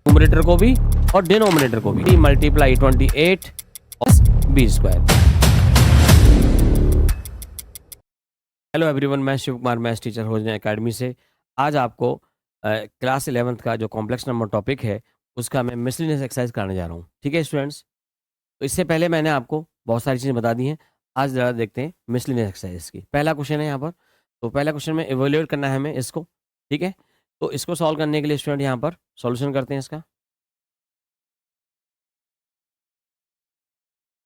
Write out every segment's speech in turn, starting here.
Numerator को भी और डिनोमिनेटर को भी मल्टीप्लाई 28 और बी स्क्वायर। हेलो एवरीवन, मैं शिव कुमार मैथ्स टीचर हो जाए अकेडमी से। आज आपको क्लास 11th का जो कॉम्प्लेक्स नंबर टॉपिक है उसका मैं मिसलिनियस एक्सरसाइज कराने जा रहा हूँ। ठीक है स्टूडेंट्स, तो इससे पहले मैंने आपको बहुत सारी चीज़ें बता दी हैं। आज ज़रा देखते हैं मिसलिनियस एक्सरसाइज की। पहला क्वेश्चन है यहाँ पर, तो पहला क्वेश्चन में इवेल्युएट करना है हमें इसको। ठीक है, तो इसको सॉल्व करने के लिए स्टूडेंट यहाँ पर सॉल्यूशन करते हैं इसका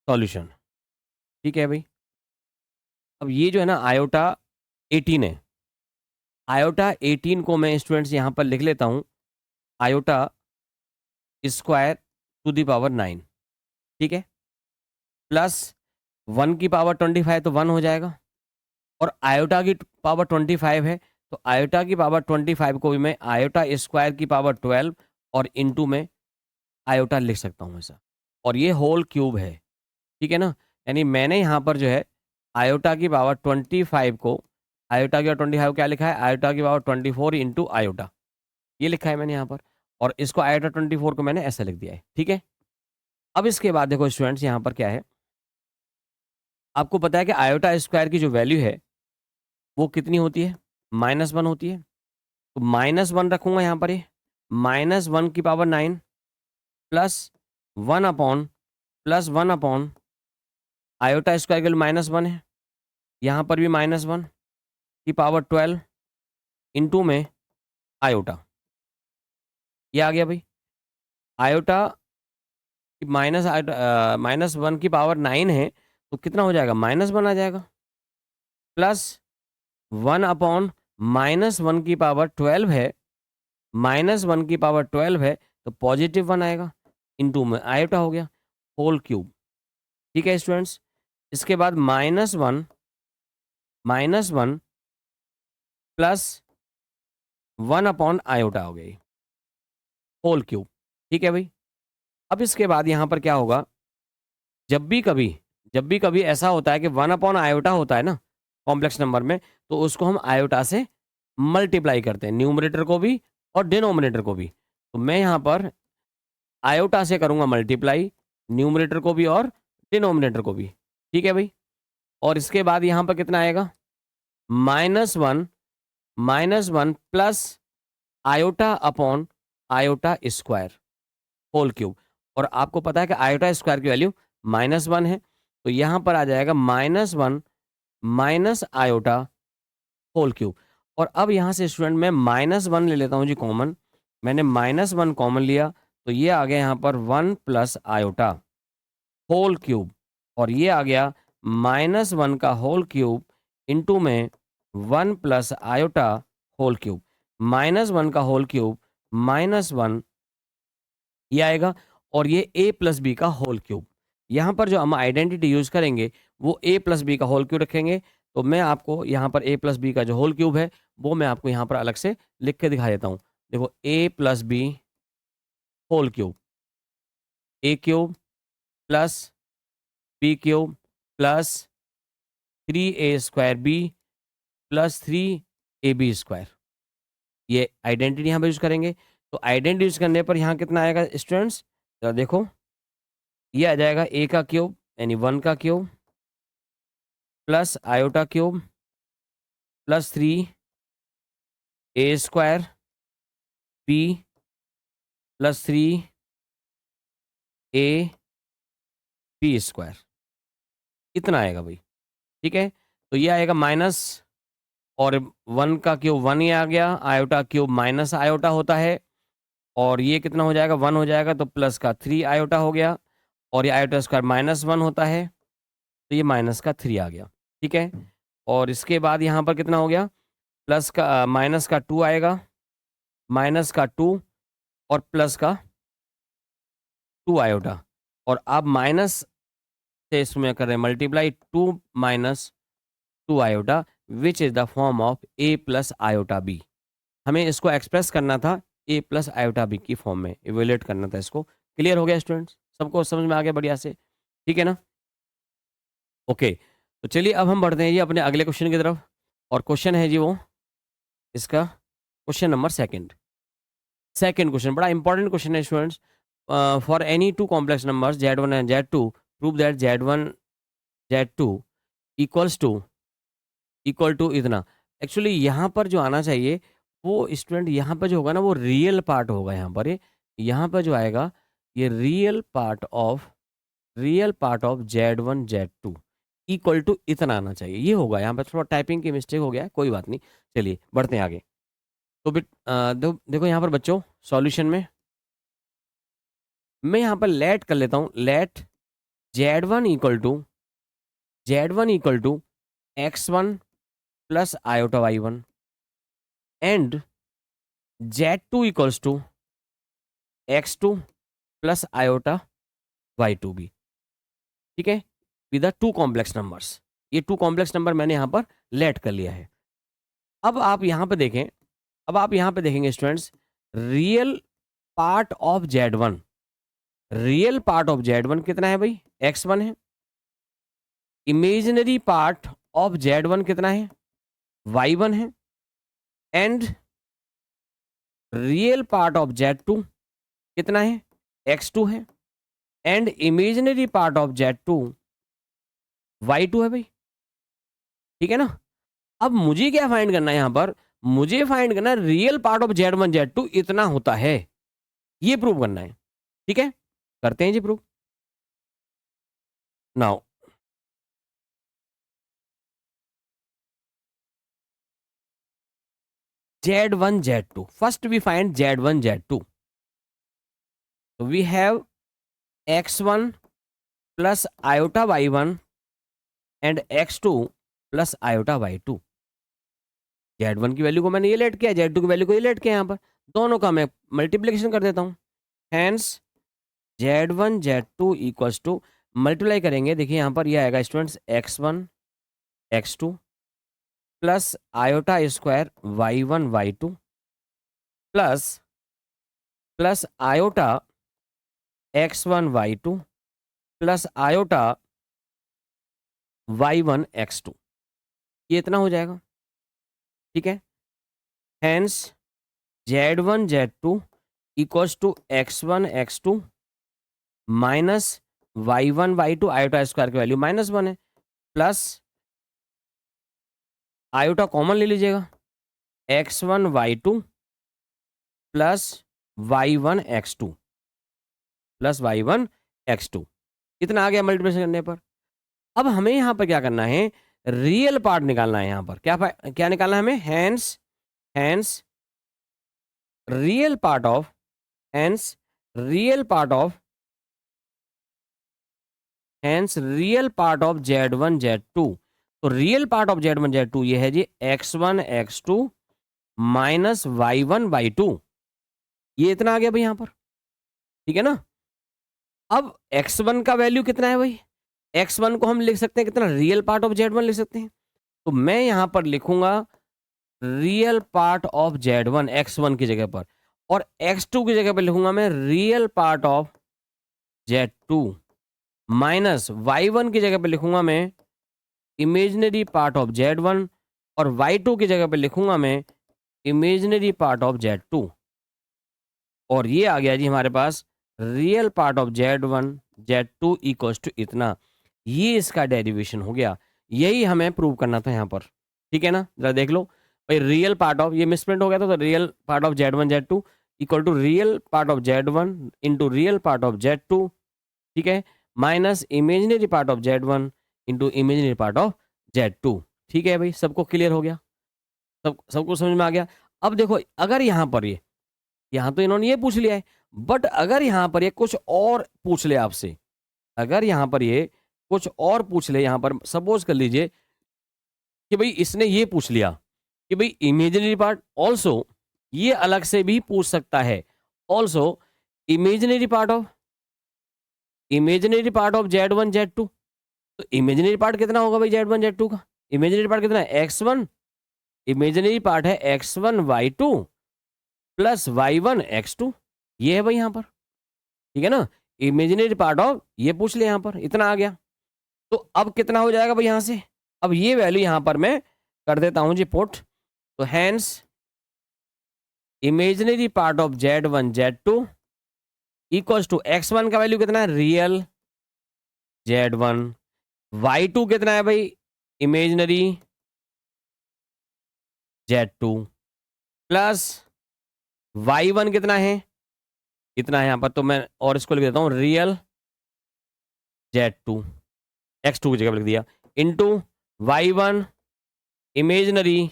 सॉल्यूशन। ठीक है भाई, अब ये जो है ना आयोटा 18 है। आयोटा 18 को मैं स्टूडेंट्स यहाँ पर लिख लेता हूँ iota square to the power 9। ठीक है, प्लस 1 की पावर 25 तो 1 हो जाएगा, और आयोटा की पावर 25 है तो आयोटा की पावर 25 को भी मैं आयोटा स्क्वायर की पावर 12 और इनटू में आयोटा लिख सकता हूँ ऐसा, और ये होल क्यूब है। ठीक है ना, यानी मैंने यहाँ पर जो है आयोटा की पावर 25 को, आयोटा की पावर 25 क्या लिखा है, आयोटा की पावर 24 इंटू आयोटा, ये लिखा है मैंने यहाँ पर, और इसको आयोटा 24 को मैंने ऐसा लिख दिया है। ठीक है, अब इसके बाद देखो स्टूडेंट्स यहाँ पर क्या है, आपको पता है कि आयोटा स्क्वायर की जो वैल्यू है वो कितनी होती है, -1 होती है। तो -1 रखूंगा यहाँ पर, ये -1 की power 9 plus 1 upon iota square के लिए -1 है, यहाँ पर भी -1 की पावर 12 इंटू में आयोटा, ये आ गया भाई। आयोटा -1 की पावर 9 है तो कितना हो जाएगा, -1 आ जाएगा, प्लस 1/-1 की पावर 12 है, -1 की पावर 12 है तो +1 आएगा, इंटू में आयोटा हो गया, होल क्यूब। ठीक है स्टूडेंट्स, इसके बाद -1 प्लस 1 आयोटा हो गई, होल क्यूब। ठीक है भाई, अब इसके बाद यहाँ पर क्या होगा, जब भी कभी ऐसा होता है कि 1 आयोटा होता है ना कॉम्प्लेक्स नंबर में, तो उसको हम आयोटा से मल्टीप्लाई करते हैं, न्यूमरेटर को भी और डिनोमिनेटर को भी। तो मैं यहाँ पर आयोटा से करूँगा मल्टीप्लाई, न्यूमरेटर को भी और डिनोमिनेटर को भी। ठीक है भाई, और इसके बाद यहाँ पर कितना आएगा, -1 plus iota upon iota square whole cube, और आपको पता है कि आयोटा स्क्वायर की वैल्यू -1 है, तो यहाँ पर आ जाएगा -1 माइनस आयोटा होल क्यूब। और अब यहाँ से स्टूडेंट मैं -1 ले लेता हूँ जी कॉमन, मैंने -1 कॉमन लिया तो ये आ गया यहाँ पर 1 प्लस आयोटा होल क्यूब, और ये आ गया -1 का होल क्यूब इंटू में 1 प्लस आयोटा होल क्यूब, -1 का होल क्यूब -1 ये आएगा, और ये a प्लस बी का होल क्यूब। यहाँ पर जो हम आइडेंटिटी यूज करेंगे वो a प्लस बी का होल क्यूब रखेंगे। तो मैं आपको यहाँ पर a प्लस बी का जो होल क्यूब है वो मैं आपको यहाँ पर अलग से लिख के दिखा देता हूँ। देखो a plus B whole cube, a cube plus b cube plus 3a square b plus 3ab square, ये आइडेंटिटी यहाँ पर यूज करेंगे। तो आइडेंटिटी यूज करने पर यहाँ कितना आएगा स्टूडेंट्स, तो देखो ये आ जाएगा a का क्यूब यानी 1 का cube plus iota cube plus 3a square b plus 3a b square, इतना आएगा भाई। ठीक है, तो ये आएगा माइनस, और 1 का क्यूब 1 ही आ गया, आयोटा क्यूब माइनस आयोटा होता है, और ये कितना हो जाएगा 1 हो जाएगा, तो प्लस का 3 आयोटा हो गया, और ये आयोटा स्क्वायर -1 होता है तो ये माइनस का 3 आ गया। ठीक है, और इसके बाद यहाँ पर कितना हो गया, प्लस का माइनस का 2 आएगा, माइनस का 2 और प्लस का 2 आयोटा, और आप माइनस से इसमें कर रहे हैं multiply 2 minus 2 iota which is the form of a plus iota b। हमें इसको एक्सप्रेस करना था a प्लस आयोटा b की फॉर्म में, इवेल्युएट करना था इसको। क्लियर हो गया स्टूडेंट्स, सबको समझ में आ गया बढ़िया से, ठीक है ना। ओके, तो चलिए अब हम बढ़ते हैं जी अपने अगले क्वेश्चन की तरफ, और क्वेश्चन है जी वो इसका क्वेश्चन नंबर 2। सेकेंड क्वेश्चन बड़ा इंपॉर्टेंट क्वेश्चन है students. For any two complex numbers Z1 and Z2 prove that Z1 Z2 equals to equal to इतना। एक्चुअली यहाँ पर जो आना चाहिए वो स्टूडेंट यहाँ पर जो होगा ना वो रियल पार्ट होगा। यहाँ पर ये यहाँ पर जो आएगा ये real part of Z1 Z2 equal to इतना आना चाहिए, ये होगा। यहाँ पर थोड़ा टाइपिंग की मिस्टेक हो गया है, कोई बात नहीं। चलिए बढ़ते हैं आगे। तो देखो यहाँ पर बच्चों सॉल्यूशन में मैं यहाँ पर लेट कर लेता हूँ। Let Z1 equal to X1 plus iota Y1 and Z2 equals to X2 plus iota Y2 भी, ठीक है, with the two complex numbers. ये टू कॉम्प्लेक्स नंबर मैंने यहाँ पर लेट कर लिया है। अब आप यहाँ पे देखें, अब आप यहाँ पे देखेंगे students, real part of Z1, real part of Z1 कितना है भाई? X1 है। इमेजिनरी पार्ट ऑफ Z1 कितना है? Y1 है। And real part of Z2 कितना है? X2 है। And imaginary part of Z2 Y2 है भाई, ठीक है ना। अब मुझे क्या फाइंड करना है यहाँ पर? मुझे फाइंड करना है real part of Z1 Z2 इतना होता है, ये प्रूव करना है, ठीक है। करते हैं जी prove. Now Z1 Z2, first we find Z1 Z2. So we have X1 plus iota Y1 and X2 plus iota Y2. Z1 की वैल्यू को मैंने ये लेट किया, Z2 की वैल्यू को ये लेट किया। यहाँ पर दोनों का मैं मल्टीप्लिकेशन कर देता हूँ। Hence Z1 Z2 equals to multiply करेंगे, देखिए यहाँ पर ये आएगा students X1 X2 plus iota square Y1 Y2 plus iota X1 Y2 plus iota Y1 X2, ये इतना हो जाएगा, ठीक है। Hence Z1 Z2 equals to X1 X2 minus Y1 Y2, iota square की वैल्यू -1 है, प्लस आयोटा कॉमन ले लीजिएगा, X1 Y2 plus Y1 X2 plus Y1 X2, इतना आ गया मल्टीप्लिकेशन करने पर। अब हमें यहां पर क्या करना है? रियल पार्ट निकालना है। यहां पर क्या निकालना है हमें? Hence real part of Z1 Z2। तो real part of Z1 Z2 ये है जी X1 X2 minus Y1 Y2, ये इतना आ गया भाई यहां पर, ठीक है ना। अब X1 का वैल्यू कितना है भाई? X1 को हम लिख सकते हैं कितना? रियल पार्ट ऑफ Z1 लिख सकते हैं। तो मैं यहां पर लिखूंगा real part of Z1 X1 की जगह पर, और X2 की जगह पर लिखूंगा मैं real part of Z2 minus Y1 की जगह पर लिखूंगा मैं इमेजिनरी पार्ट ऑफ Z1, और Y2 की जगह पर लिखूंगा मैं इमेजिनरी पार्ट ऑफ Z2। और ये आ गया जी हमारे पास real part of Z1 Z2 equals to इतना। ये इसका डेरिवेशन हो गया, यही हमें प्रूव करना था यहाँ पर, ठीक है ना। जरा देख लो भाई, रियल पार्ट ऑफ, ये मिसप्रिंट हो गया था, तो real part of Z1 Z2 equal to real part of Z1 into real part of Z2, ठीक है, minus imaginary part of Z1 into imaginary part of Z2, ठीक है भाई। सबको क्लियर हो गया? सबको समझ में आ गया? अब देखो, अगर यहाँ पर यहाँ तो इन्होंने ये पूछ लिया है, बट अगर यहाँ पर ये कुछ और पूछ ले आपसे, अगर यहाँ पर ये कुछ और पूछ ले, यहाँ पर सपोज कर लीजिए कि भाई इसने ये पूछ लिया कि भाई इमेजिनरी पार्ट ऑल्सो, ये अलग से भी पूछ सकता है, also imaginary part of Z1 Z2। तो इमेजिनरी पार्ट कितना होगा भाई Z1 Z2 का? इमेजिनरी पार्ट कितना है? X1, इमेजिनरी पार्ट है X1 Y2 plus Y1 X2, ये है भाई यहाँ पर, ठीक है ना। इमेजिनरी पार्ट ऑफ ये पूछ लिया, यहाँ पर इतना आ गया। तो अब कितना हो जाएगा भाई यहाँ से? अब ये वैल्यू यहाँ पर मैं कर देता हूँ जी पुट। तो hence imaginary part of Z1 Z2 equals to x1 का वैल्यू कितना है, रियल Z1, y2 कितना है भाई, इमेजिनरी Z2 प्लस y1 कितना है, इतना है यहाँ पर, तो मैं और इसको लिख देता हूँ रियल Z2, x2 की जगह लिख दिया, इंटू y1 इमेजिनरी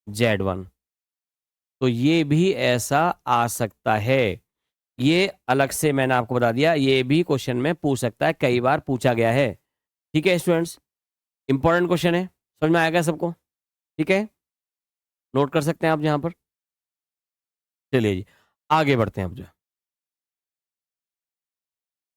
Z1। तो ये भी ऐसा आ सकता है, ये अलग से मैंने आपको बता दिया, ये भी क्वेश्चन में पूछ सकता है, कई बार पूछा गया है। ठीक है स्टूडेंट्स, इंपॉर्टेंट क्वेश्चन है, समझ में आएगा सबको, ठीक है, नोट कर सकते हैं आप यहाँ पर। चलिए जी आगे बढ़ते हैं अब जो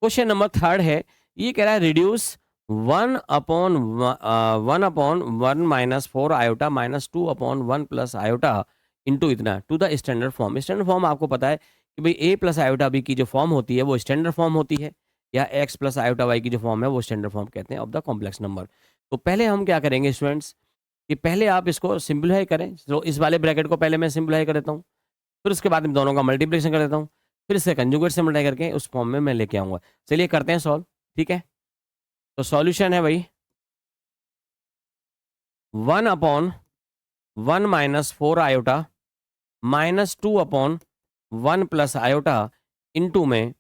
क्वेश्चन नंबर 3 है, ये कह रहा है reduce 1/1 minus 4 iota minus 2/1 plus iota into इतना to the standard form. Standard form आपको पता है कि भाई a प्लस आयोटा b की जो फॉर्म होती है वो स्टैंडर्ड फॉर्म होती है, या x प्लस आयोटा y की जो फॉर्म है वो स्टैंडर्ड फॉर्म कहते हैं ऑफ द कॉम्प्लेक्स नंबर। तो पहले हम क्या करेंगे स्टूडेंट्स कि पहले आप इसको सिंप्लीफाई करें, तो इस वाले ब्रैकेट को पहले मैं सिंप्लीफाई कर देता हूँ, फिर उसके बाद में दोनों का मल्टीप्लिकेशन कर देता हूँ, फिर इससे कंजुगेट से मल्टीप्लाई करके उस फॉर्म में मैं लेके आऊँगा। चलिए करते हैं सॉल्व, ठीक है। तो सॉल्यूशन है भाई 1/1 minus 4 iota minus 2/1 plus iota into में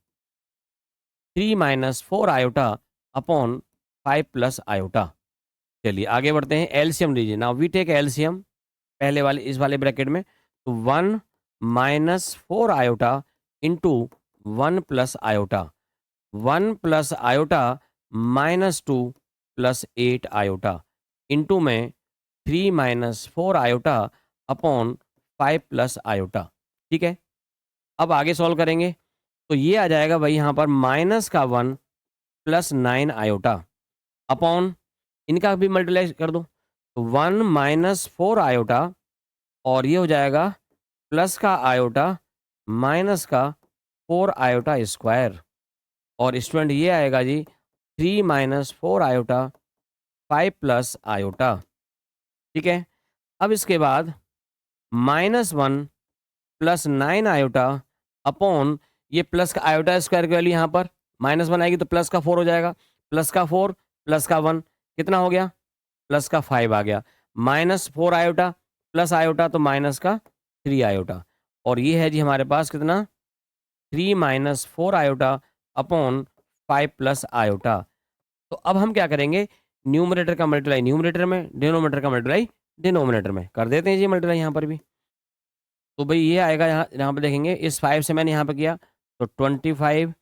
3 minus 4 iota upon 5 plus iota. चलिए आगे बढ़ते हैं, एलसीएम लीजिए, नाउ वी टेक एलसीएम पहले वाले इस वाले ब्रैकेट में, तो 1 minus 4 iota into 1 plus iota, 1 plus iota minus 2 plus 8 iota into में 3 minus 4 iota upon 5 plus iota. ठीक है, अब आगे सॉल्व करेंगे, तो ये आ जाएगा भाई यहाँ पर माइनस का 1 प्लस 9 आयोटा अपॉन इनका भी मल्टीप्लाई कर दो, तो 1 माइनस 4 आयोटा और ये हो जाएगा प्लस का आयोटा माइनस का 4 आयोटा स्क्वायर, और स्टूडेंट ये आएगा जी 3 माइनस 4 आयोटा 5 प्लस आयोटा। ठीक है, अब इसके बाद -1 प्लस 9 आयोटा अपॉन ये प्लस का आयोटा स्क्वायर की वैल्यू यहाँ पर -1 आएगी तो प्लस का 4 हो जाएगा, प्लस का 4 प्लस का 1 कितना हो गया, प्लस का 5 आ गया, -4 आयोटा प्लस आयोटा तो माइनस का 3 आयोटा, और ये है जी हमारे पास कितना 3 minus 4 iota upon 5 plus iota. तो अब हम क्या करेंगे, न्यूमरेटर का मल्टीप्लाई न्यूमरेटर में, डिनोमिनेटर का मल्टीप्लाई डिनोमिनेटर में कर देते हैं जी मल्टीप्लाई यहाँ पर भी। तो भाई ये आएगा यहाँ यहाँ पे देखेंगे, इस 5 से मैंने यहाँ पे किया तो 25,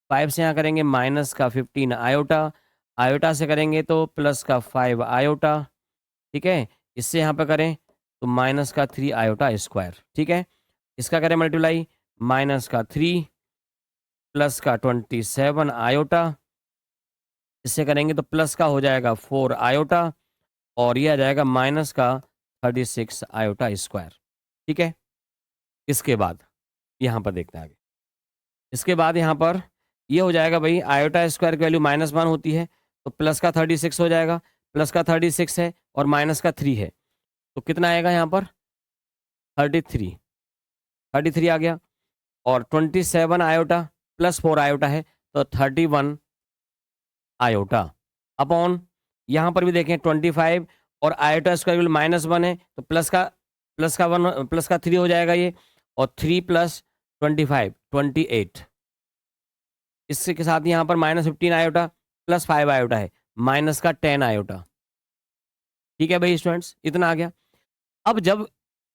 5 से यहाँ करेंगे माइनस का 15 आयोटा, आयोटा से करेंगे तो प्लस का 5 आयोटा। ठीक है, इससे यहाँ पे करें तो माइनस का 3 आयोटा स्क्वायर। ठीक है, इसका करें मल्टीप्लाई, माइनस का 3 प्लस का 27 आयोटा, इससे करेंगे तो प्लस का हो जाएगा 4 आयोटा, और ये आ जाएगा माइनस का 36 आयोटा स्क्वायर। ठीक है, इसके बाद यहाँ पर देखते हैं आगे, इसके बाद यहाँ पर ये हो जाएगा भाई आयोटा स्क्वायर की वैल्यू -1 होती है तो प्लस का 36 हो जाएगा, प्लस का 36 है और माइनस का 3 है तो कितना आएगा यहाँ पर 33 आ गया, और 27 आयोटा प्लस 4 आयोटा है तो 31 आयोटा अपॉन यहाँ पर भी देखें 25 और आयोटा स्क्वायर -1 है तो प्लस का 1 प्लस का 3 हो जाएगा ये, और 3 प्लस 25 28, इसके के साथ यहाँ पर -15 आयोटा प्लस 5 आयोटा है माइनस का 10 आयोटा। ठीक है भाई स्टूडेंट्स, इतना आ गया। अब जब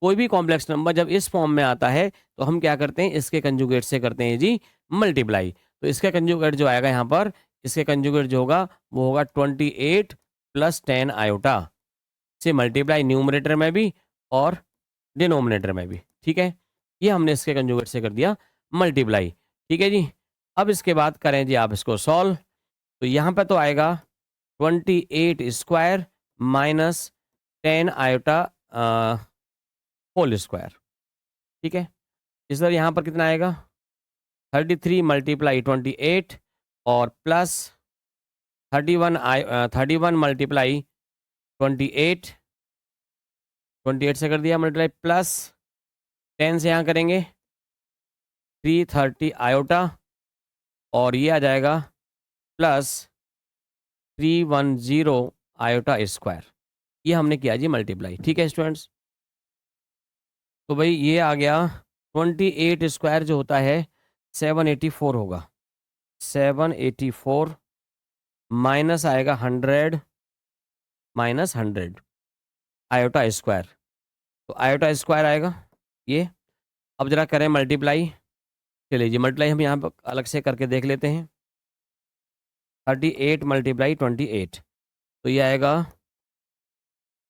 कोई भी कॉम्प्लेक्स नंबर जब इस फॉर्म में आता है तो हम क्या करते हैं, इसके कंजुगेट से करते हैं जी मल्टीप्लाई। तो इसका कंजुगेट जो आएगा यहाँ पर, इसके कंजुगेट जो होगा वो होगा 28 प्लस 10 आयोटा से मल्टीप्लाई न्यूमरेटर में भी और डिनोमिनेटर में भी। ठीक है, ये हमने इसके कंजुगेट से कर दिया मल्टीप्लाई। ठीक है जी, अब इसके बाद करें जी आप इसको सॉल्व, तो यहाँ पे तो आएगा 28 square minus 10 iota whole square. ठीक है, इस तरह यहाँ पर कितना आएगा 33 मल्टीप्लाई 28 और प्लस 31 मल्टीप्लाई 28 से कर दिया मल्टीप्लाई प्लस 10 से यहाँ करेंगे 330 आयोटा और ये आ जाएगा प्लस 310 आयोटा स्क्वायर। ये हमने किया जी मल्टीप्लाई। ठीक है स्टूडेंट्स, तो भाई ये आ गया 28 स्क्वायर जो होता है 784 होगा। 784 माइनस आएगा 100 माइनस 100 आयोटा स्क्वायर, तो आयोटा स्क्वायर आएगा ये। अब जरा करें मल्टीप्लाई। चलिए जी मल्टीप्लाई हम यहाँ पर अलग से करके देख लेते हैं। 38 मल्टीप्लाई 28, तो ये आएगा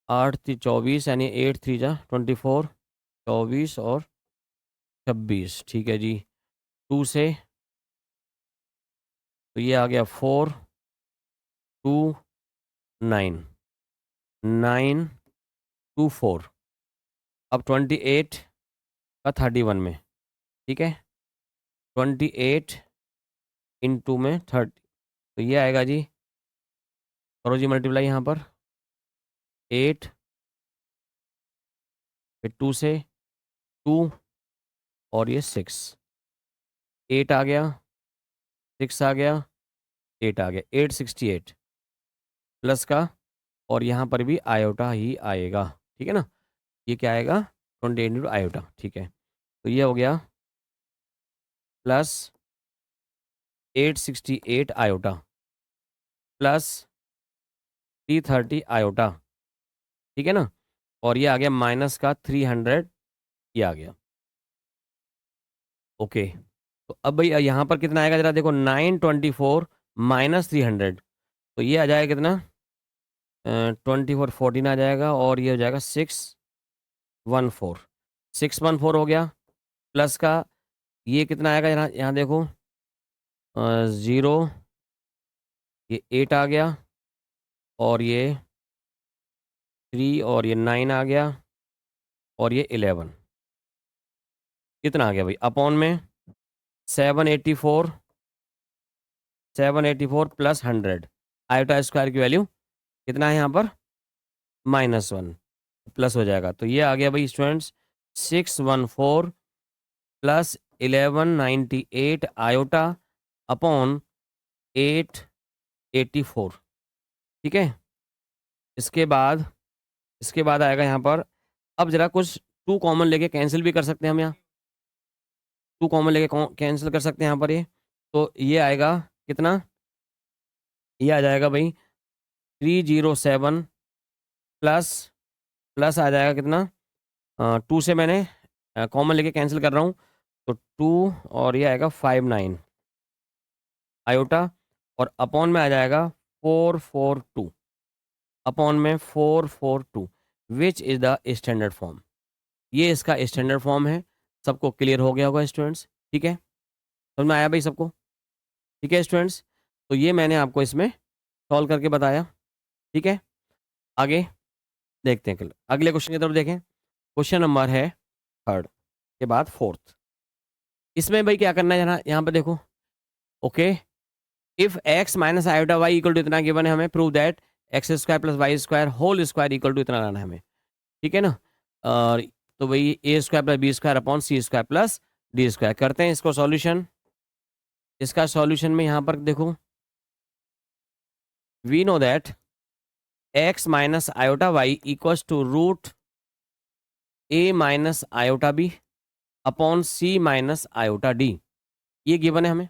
8 3 24 यानी 8 3 जा 24, 24 और 26। ठीक है जी, 2 से तो ये आ गया 4 2 9 9 2 4। अब 28 का 31 में, ठीक है 28 इंटू में 30, तो ये आएगा जी, करो जी मल्टीप्लाई यहाँ पर 8 फिर 2 से 2 और ये 6, 8 आ गया 6 आ गया 8 आ गया 868 प्लस का, और यहाँ पर भी आयोटा ही आएगा। ठीक है ना, ये क्या आएगा 28 इंटू आयोटा। ठीक है, तो ये हो गया प्लस 868 आयोटा प्लस 330 आयोटा। ठीक है ना, और ये आ गया माइनस का 300, ये आ गया। ओके, तो अब भाई यहाँ पर कितना आएगा जरा देखो, 924 माइनस 300, तो ये आ जाएगा कितना 24 14 आ जाएगा, और ये हो जाएगा 614 614 हो गया। प्लस का ये कितना आएगा यहाँ यहाँ देखो 0, ये 8 आ गया, और ये 3 और ये 9 आ गया, और ये 11 कितना आ गया भाई अपॉन में 784 प्लस 100 आयोटा स्क्वायर की वैल्यू कितना है यहाँ पर -1 प्लस हो जाएगा, तो ये आ गया भाई स्टूडेंट्स 614 प्लस 1198 आयोटा अपॉन 884। ठीक है, इसके बाद आएगा यहाँ पर, अब जरा कुछ 2 कॉमन लेके कैंसिल भी कर सकते हैं हम, यहाँ 2 कॉमन लेके कैंसिल कर सकते हैं यहाँ पर ये, तो ये आएगा कितना, ये आ जाएगा भाई 307 प्लस प्लस आ जाएगा कितना 2 से मैंने कॉमन लेके कैंसिल कर रहा हूँ, तो 2 और ये आएगा 59 आयोटा, और अपॉन में आ जाएगा 442 अपॉन में 442 which is the standard form. ये इसका स्टैंडर्ड फॉर्म है। सबको क्लियर हो गया होगा स्टूडेंट्स। ठीक है, समझ में आया भाई सबको। ठीक है स्टूडेंट्स, तो ये मैंने आपको इसमें सॉल्व करके बताया। ठीक है, आगे देखते हैं, अगले क्वेश्चन की तरफ देखें। क्वेश्चन नंबर है 3 के बाद 4। इसमें भाई क्या करना है यहाँ यहाँ पे देखो, okay if x minus iota Y equal to इतना गिवन है, हमें prove that X square plus Y square whole square equal to इतना लाना है हमें। ठीक है ना, और तो भाई a square plus b square upon c square plus d square करते हैं इसको सॉल्यूशन। इसका सॉल्यूशन में यहाँ पर देखो, we know that x minus iota Y equals to root a minus iota B upon C minus iota D, ये given है हमें।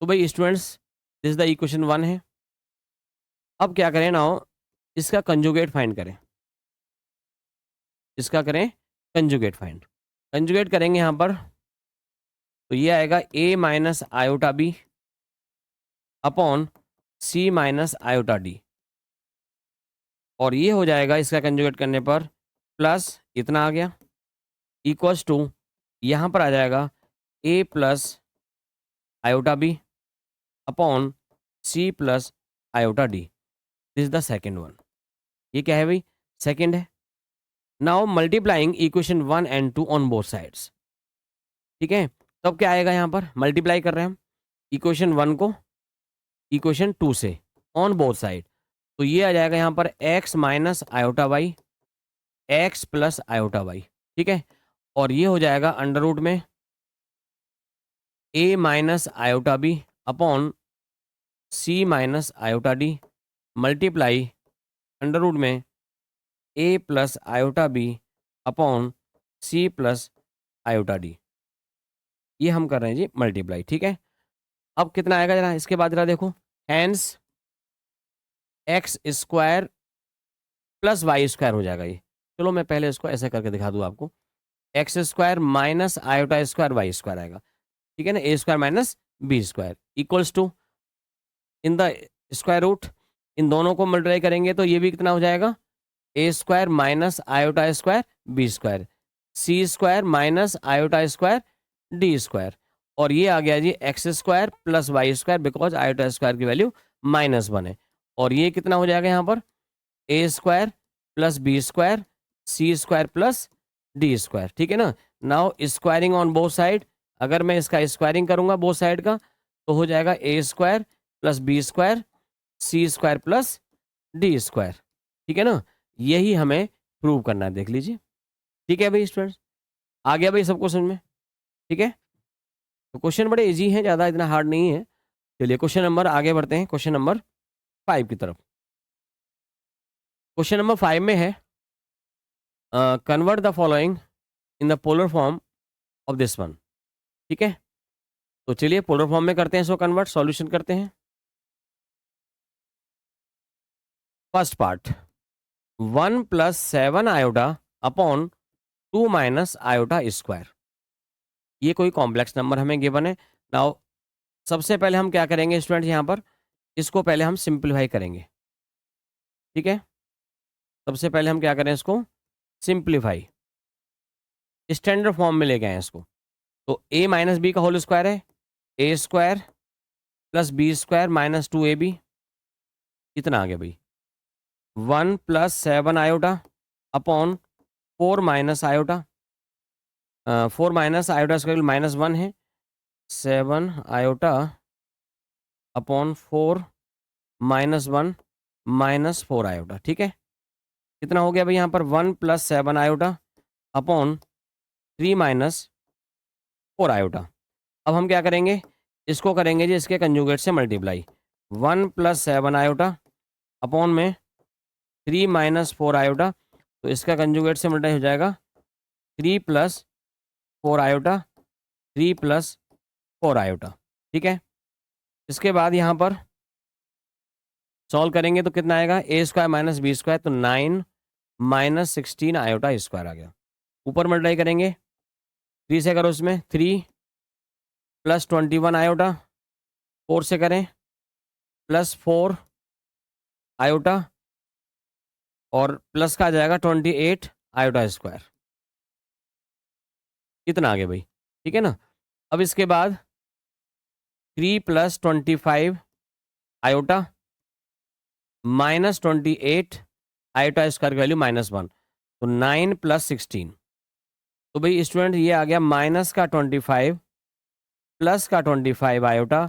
तो भाई स्टूडेंट्स दिस द इक्वेशन 1 है। अब क्या करें ना, इसका कंजुगेट फाइंड करें, इसका करें कंजुगेट फाइंड। कंजुगेट करेंगे यहाँ पर, तो ये आएगा a minus iota B upon C minus iota D, और ये हो जाएगा इसका कंजुगेट करने पर प्लस इतना आ गया इक्वल्स टू, यहाँ पर आ जाएगा a plus iota B upon C plus iota D. This is the second one. ये क्या है भाई, सेकेंड है। Now multiplying equation 1 and 2 on both sides. ठीक है, तब क्या आएगा, यहाँ पर मल्टीप्लाई कर रहे हैं हम इक्वेशन 1 को इक्वेशन 2 से ऑन बोथ साइड, तो ये आ जाएगा यहाँ पर x minus iota Y X plus iota Y. ठीक है, और ये हो जाएगा अंडर रूट में a minus iota B upon c minus iota D multiply under root में a plus iota B upon c plus iota D. ये हम कर रहे हैं जी मल्टीप्लाई, ठीक है। अब कितना आएगा जरा इसके बाद जरा देखो, hence X square plus Y square हो जाएगा ये। चलो मैं पहले इसको ऐसे करके दिखा दूँ आपको, x square minus iota square y square आएगा, ठीक है ना, a square minus b square equals to in the square root, इन दोनों को मल्टीप्लाई करेंगे तो ये भी कितना हो जाएगा, a square minus iota square b square, c square minus iota square d square, और ये आ गया जी x square plus Y square because iota square की वैल्यू -1 है। और ये कितना हो जाएगा यहाँ पर, a square plus b square c square plus d square, ठीक है ना। Now squaring on both side, अगर मैं इसका स्क्वायरिंग करूंगा बोथ साइड का तो हो जाएगा a square plus b square c square plus d square, ठीक है ना। यही हमें प्रूव करना है, देख लीजिए, ठीक है भाई स्टूडेंट्स, आ गया भाई सबको समझ में, ठीक है। तो क्वेश्चन बड़े इजी हैं, ज़्यादा इतना हार्ड नहीं है। चलिए क्वेश्चन नंबर आगे बढ़ते हैं, क्वेश्चन नंबर 5 की तरफ। क्वेश्चन नंबर 5 में है convert the following in the polar form of this one, ठीक है। तो चलिए पोलर फॉर्म में करते हैं इसको कन्वर्ट, सॉल्यूशन करते हैं। First part 1 plus 7 iota upon 2 minus iota square, ये कोई कॉम्प्लेक्स नंबर हमें गिवन है। नाउ सबसे पहले हम क्या करेंगे स्टूडेंट, यहाँ पर इसको पहले हम सिंप्लीफाई करेंगे, ठीक है। सबसे पहले हम क्या करें, इसको सिंप्लीफाई, स्टैंडर्ड फॉर्म में लेके आए इसको। तो a माइनस बी का होल स्क्वायर है a square plus b square minus 2ab, कितना आ गया भाई 1 plus 7 iota upon 4 minus iota, 4 minus iota square -1 है, 7 आयोटा अपॉन 4 -1 -4 आयोटा, ठीक है। कितना हो गया भाई यहाँ पर 1 plus 7 iota upon 3 minus 4 iota. अब हम क्या करेंगे, इसको करेंगे जी इसके कंजुगेट से मल्टीप्लाई, 1 प्लस 7 आयोटा अपॉन में 3 माइनस 4 आयोटा, तो इसका कंजुगेट से मल्टीप्लाई हो जाएगा 3 प्लस 4 आयोटा 3 प्लस 4 आयोटा, ठीक है। इसके बाद यहाँ पर सॉल्व करेंगे तो कितना आएगा, ए स्क्वायर माइनस बी स्क्वायर, तो 9 माइनस 16 आयोटा स्क्वायर आ गया। ऊपर मल्टीप्लाई करेंगे 3 से करो, इसमें 3 प्लस 21 आयोटा, 4 से करें प्लस 4 आयोटा, और प्लस का आ जाएगा 28 आयोटा स्क्वायर, कितना आ गया भाई, ठीक है ना। अब इसके बाद 3 plus 25 iota minus 28 iota square की वैल्यू -1, तो 9 प्लस 16, तो भाई स्टूडेंट ये आ गया माइनस का 25 प्लस का 25 आयोटा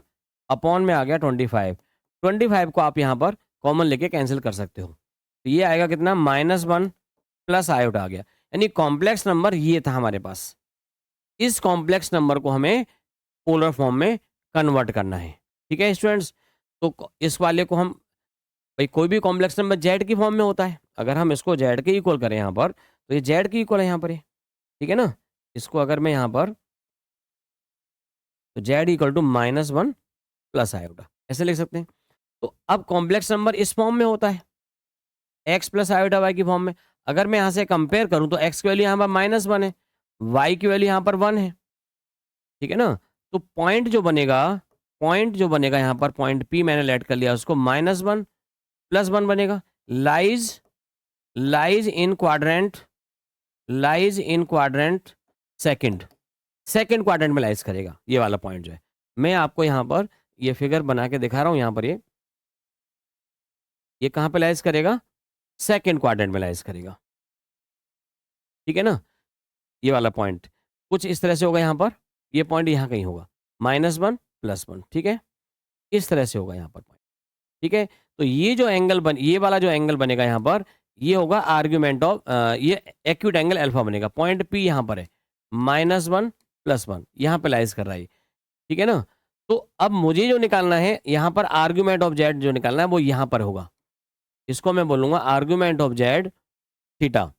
अपॉन में आ गया 25 को आप यहाँ पर कॉमन लेके कैंसिल कर सकते हो, तो ये आएगा कितना -1 प्लस आयोटा आ गया, यानी कॉम्प्लेक्स नंबर ये था हमारे पास। इस कॉम्प्लेक्स नंबर को हमें पोलर फॉर्म में कन्वर्ट करना है, ठीक है स्टूडेंट्स। तो इस वाले को हम, भाई कोई भी कॉम्प्लेक्स नंबर जेड की फॉर्म में होता है, अगर हम इसको जेड के इक्वल करें यहाँ पर, तो ये जेड की इक्वल है यहाँ पर, ये ठीक है ना। इसको अगर मैं यहाँ पर, तो Z equal to -1 plus iota ऐसे लिख सकते हैं। तो अब कॉम्प्लेक्स नंबर इस फॉर्म में होता है, एक्स प्लस आयोटा वाई की फॉर्म में। अगर मैं यहाँ से कंपेयर करूँ तो एक्स की वैल्यू यहाँ पर -1 है, वाई की वैल्यू यहाँ पर 1 है, ठीक है ना। तो पॉइंट जो बनेगा यहाँ पर, पॉइंट पी मैंने लेट कर लिया उसको, -1 +1 बनेगा, lies in quadrant second quadrant में लाइज करेगा, ये वाला पॉइंट जो है। मैं आपको यहाँ पर ये फिगर बना के दिखा रहा हूँ, यहाँ पर ये कहाँ पे लाइज करेगा, सेकंड क्वाड्रेंट में लाइज करेगा, ठीक है ना। ये वाला पॉइंट कुछ इस तरह से होगा, यहाँ पर ये पॉइंट यहाँ कहीं होगा, -1 +1, ठीक है, इस तरह से होगा यहाँ पर पॉइंट, ठीक है। तो ये जो एंगल ये वाला जो एंगल बनेगा यहाँ पर, ये होगा आर्ग्यूमेंट ऑफ, ये एक्यूट एंगल अल्फा बनेगा, पॉइंट पी यहाँ पर है, -1 +1 यहाँ पे लाइज कर रहा है, ठीक है ना। तो अब मुझे जो निकालना है यहाँ पर आर्ग्यूमेंट ऑफ जेड जो निकालना है वो यहाँ पर होगा। इसको मैं बोलूंगा आर्ग्यूमेंट ऑफ जेड थीटा,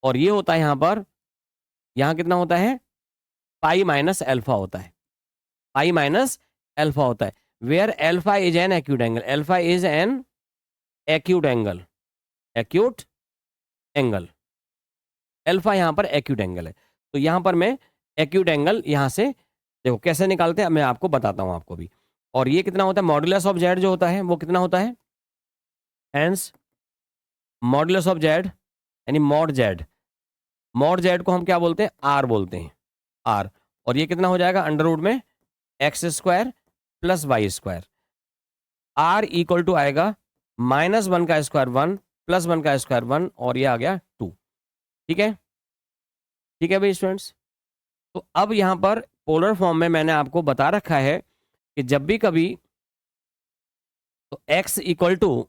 और ये होता है यहाँ पर, यहाँ कितना होता है, पाई माइनस एल्फा होता है, पाई माइनस एल्फा होता है, where alpha is an acute angle, alpha is an acute angle, acute angle, alpha यहाँ पर एक्यूट एंगल है। तो यहाँ पर मैं एक्यूट एंगल यहाँ से देखो कैसे निकालते हैं मैं आपको बताता हूँ आपको भी। और ये कितना होता है, मॉडुलस ऑफ जेड जो होता है वो कितना होता है, हेंस मॉडुलस ऑफ जेड यानी मॉड जेड, मॉड जेड को हम क्या बोलते हैं, आर बोलते हैं, आर। और ये कितना हो जाएगा, अंडर रूट में X square plus Y square, R equal to आएगा -1 का स्क्वायर 1 +1 का स्क्वायर 1 और ये आ गया 2। ठीक है, ठीक है भाई स्टूडेंट्स। तो अब यहाँ पर पोलर फॉर्म में मैंने आपको बता रखा है कि जब भी कभी तो x इक्वल टू,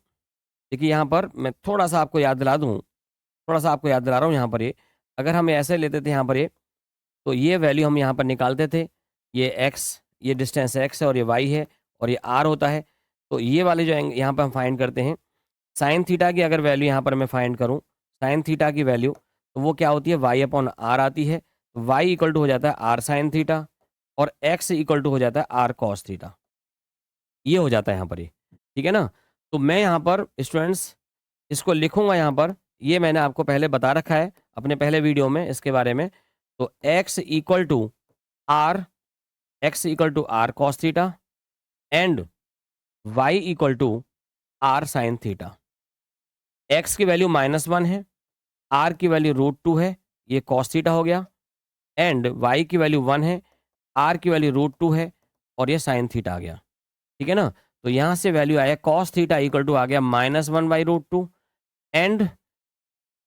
देखिए यहाँ पर मैं थोड़ा सा आपको याद दिला दूँ, थोड़ा सा आपको याद दिला रहा हूँ यहाँ पर, ये अगर हम ऐसे लेते थे यहाँ पर ये, तो ये वैल्यू हम यहाँ पर निकालते थे, ये x, ये डिस्टेंस x है और ये y है और ये r होता है। तो ये वाले जो यहाँ पर हम फाइंड करते हैं साइन थीटा की, अगर वैल्यू यहाँ पर मैं फाइंड करूँ साइन थीटा की वैल्यू, तो वो क्या होती है, y/r आती है। y इक्वल टू हो जाता है r साइन थीटा और x इक्वल टू हो जाता है r कॉस थीटा, ये हो जाता है यहाँ पर ये, ठीक है ना। तो मैं यहाँ पर स्टूडेंट्स इसको लिखूंगा यहाँ पर, ये मैंने आपको पहले बता रखा है अपने पहले वीडियो में इसके बारे में। तो x equal to r, x equal to r cos theta and y equal to r sine theta. x की वैल्यू -1 है, r की वैल्यू √2 है, ये कॉस थीटा हो गया, एंड y की वैल्यू 1 है, r की वैल्यू √2 है और ये साइन थीटा आ गया, ठीक है ना। तो यहाँ से वैल्यू आया कॉस थीटा इक्वल टू आ गया -1/√2 and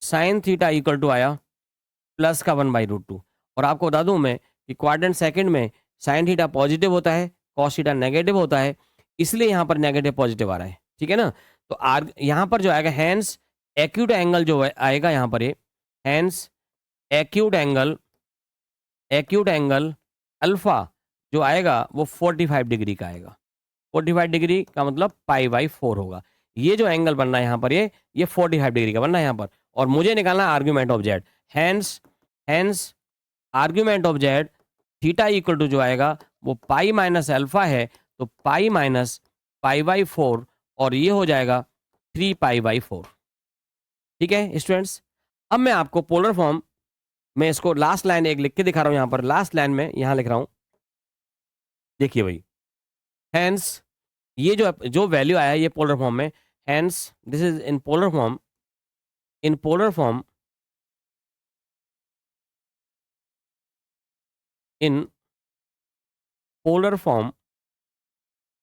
sine theta equal to आया प्लस का 1/√2। और आपको बता दूं मैं कि क्वाड्रेंट सेकंड में साइन थीटा पॉजिटिव होता है, कॉस थीटा नेगेटिव होता है, इसलिए यहाँ पर नेगेटिव पॉजिटिव आ रहा है, ठीक है ना। तो आर यहाँ पर जो आएगा हैंस एक्यूट एंगल जो आएगा यहाँ पर ये हैंस एक्यूट एंगल अल्फा जो आएगा वो 45 डिग्री का आएगा। 45 डिग्री का मतलब π/4 होगा। ये जो एंगल बनना है यहाँ पर ये 45 डिग्री का बनना है यहाँ पर, और मुझे निकालना है argument of Z. Hence argument of Z theta equal to जो आएगा वो पाई माइनस अल्फा है, तो पाई माइनस π/4 और ये हो जाएगा 3π/4। ठीक है स्टूडेंट्स, अब मैं आपको पोलर फॉर्म में इसको लास्ट लाइन एक लिख के दिखा रहा हूं, यहाँ पर लास्ट लाइन में यहाँ लिख रहा हूं, देखिए भाई हैंस ये जो वैल्यू आया ये पोलर फॉर्म में, hence this is in polar form, in polar form, in polar form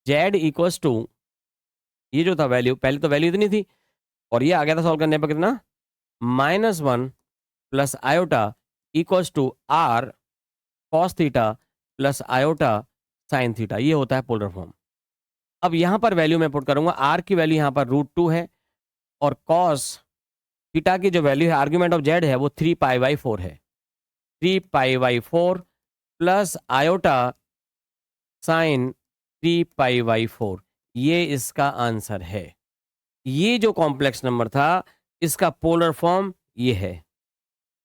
Z equals to, ये जो था वैल्यू, पहले तो वैल्यू इतनी थी और ये आ गया था सॉल्व करने पर कितना, -1 plus iota equals to r cos theta plus iota sine theta, ये होता है पोलर फॉर्म। अब यहाँ पर वैल्यू मैं पुट करूंगा, r की वैल्यू यहाँ पर √2 है और कॉस थीटा की जो वैल्यू है आर्ग्यूमेंट ऑफ जेड है वो 3π/4 है, 3π/4 प्लस आयोटा साइन 3π/4, ये इसका आंसर है। ये जो कॉम्प्लेक्स नंबर था इसका पोलर फॉर्म ये है।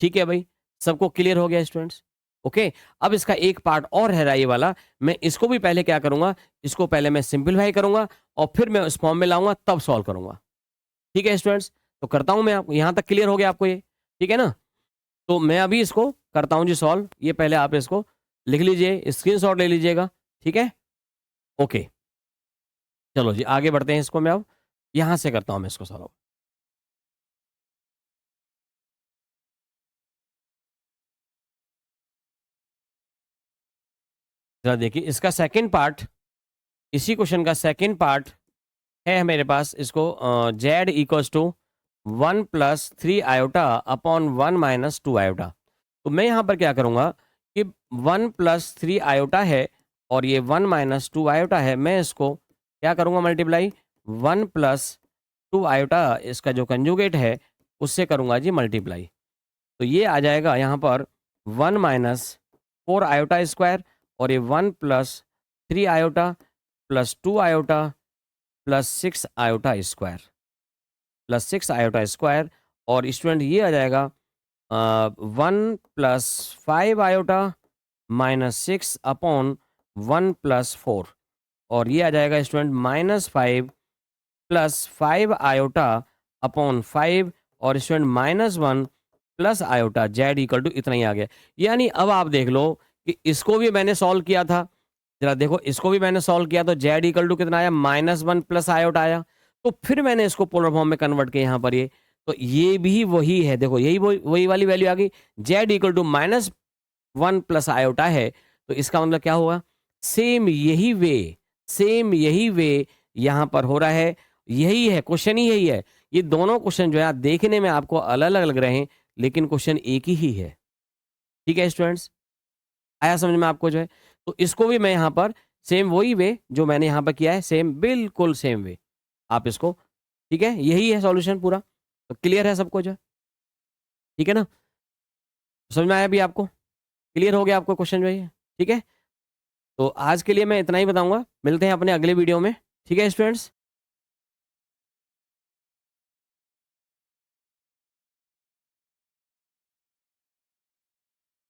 ठीक है भाई, सबको क्लियर हो गया स्टूडेंट्स? ओके, अब इसका एक पार्ट और है ये वाला, मैं इसको भी पहले क्या करूंगा, इसको पहले मैं सिंपलीफाई करूंगा और फिर मैं उस फॉर्म में लाऊंगा तब सॉल्व करूंगा। ठीक है स्टूडेंट्स, तो करता हूं मैं, आपको यहां तक क्लियर हो गया आपको ये, ठीक है ना। तो मैं अभी इसको करता हूं जी सॉल्व, ये पहले आप इसको लिख लीजिए, स्क्रीनशॉट ले लीजिएगा, ठीक है। ओके चलो जी आगे बढ़ते हैं, इसको मैं अब यहां से करता हूं मैं इसको सॉल्व। जरा देखिए इसका सेकंड पार्ट, इसी क्वेश्चन का सेकंड पार्ट है मेरे पास, इसको Z equals to 1 + 3 iota upon 1 - 2 iota. तो मैं यहाँ पर क्या करूँगा कि 1 + 3 आयोटा है और ये 1 - 2 आयोटा है, मैं इसको क्या करूँगा मल्टीप्लाई 1 + 2 आयोटा, इसका जो कंजुगेट है उससे करूँगा जी मल्टीप्लाई। तो ये आ जाएगा यहाँ पर 1 माइनस 4 आयोटा स्क्वायर और ये 1 plus 3 iota plus 2 iota plus 6 iota square plus 6 iota square और स्टूडेंट ये आ जाएगा 1 plus 5 iota minus 6 upon 1 plus 4 और ये आ जाएगा student minus 5 plus 5 iota upon 5 और student minus 1 plus iota Z equal to इतना ही आ गया। यानी अब आप देख लो कि इसको भी मैंने सॉल्व किया था, जरा देखो इसको भी मैंने सॉल्व किया तो जेड इक्वल टू कितना आया, माइनस 1 प्लस आयोटा आया। तो फिर मैंने इसको पोलर फॉर्म में कन्वर्ट किया यहाँ पर, ये तो ये भी वही है, देखो यही वही वाली वैल्यू आ गई, Z equal to minus 1 plus iota है। तो इसका मतलब क्या हुआ, सेम यही वे यहाँ पर हो रहा है, यही है क्वेश्चन ही यही है। ये दोनों क्वेश्चन जो है देखने में आपको अलग अलग लग रहे हैं लेकिन क्वेश्चन एक ही है। ठीक है स्टूडेंट्स, आया समझ में आपको जो है। तो इसको भी मैं यहाँ पर सेम वही वे जो मैंने यहाँ पर किया है, सेम बिल्कुल सेम वे आप इसको, ठीक है यही है सॉल्यूशन पूरा। तो क्लियर है सबको जो है, ठीक है ना, समझ में आया भी आपको, क्लियर हो गया आपको क्वेश्चन जो है, ठीक है। तो आज के लिए मैं इतना ही बताऊंगा, मिलते हैं अपने अगले वीडियो में, ठीक है स्टूडेंट्स।